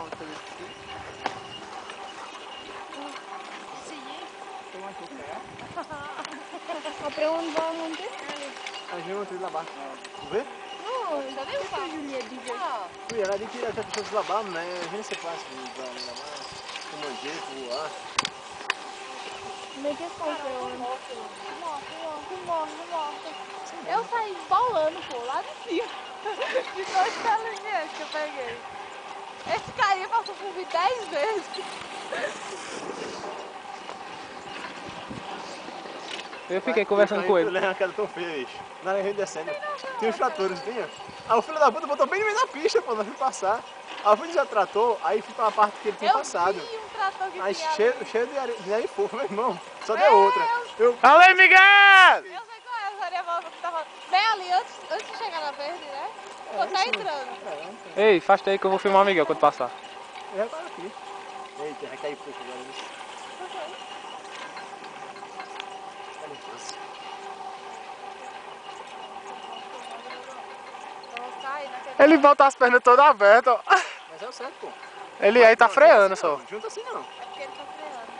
comment on fait le ski. Essayer. Comment il faut faire? Après on va monter. Ah, je vais monter là-bas. Vous voulez? Non, vous savez ou pas Juliette disait. Oui, elle a dit qu'il y a quelque chose là-bas, mais je ne sais pas si vous allez là-bas pour manger, pour voar. Mais qu'est-ce qu'on fait? Eu saí bolando, pô, lá de cima. De 2 telinhas que eu peguei. Esse carinha passou por mim 10 vezes. Eu fiquei conversando com ele. Eu aquela tão feia, bicho. Na hora que descendo, tinha os tratores, tinha. Aí o filho da puta botou bem no meio da pista, pô, nós fui passar. Aí eu fui já trator, aí fui pra parte que ele tinha passado. Vi um trator que Aí tinha cheio de areia e fogo, meu irmão. Só deu outra. Alê, Miguel! Eu sei qual é essa areia volta que tava bem ali, antes de chegar na verde, né? Pô, tá entrando. Ei, afasta aí que eu vou filmar o Miguel quando passar. Eu já tava aqui. Eita, vai cair pouco agora. Ele volta as pernas todas abertas, ó. Mas é o certo, pô. Ele aí tá freando só. Não junta assim não. É porque ele tá freando.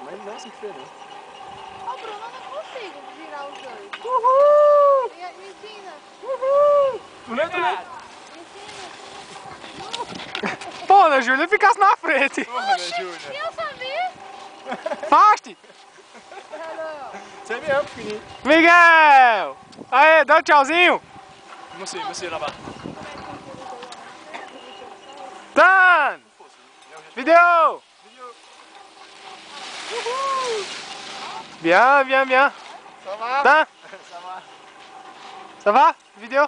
Mas não é assim que freia, não. Ô Bruno, eu não consigo girar os dois. Uhul! Me ensina. Uhul! Tu nem? Me ensina. Pô, né, Júlia? Ele ficasse na frente. Porra, né, Júlia? E eu sabia? Afaste! Você me ama, pequenininho. Miguel! Aê, dá um tchauzinho. Monsieur, là-bas. Dan! Vidéo! Bien, bien, bien. Ça va? Dan! Ça va? Ça va? Vidéo?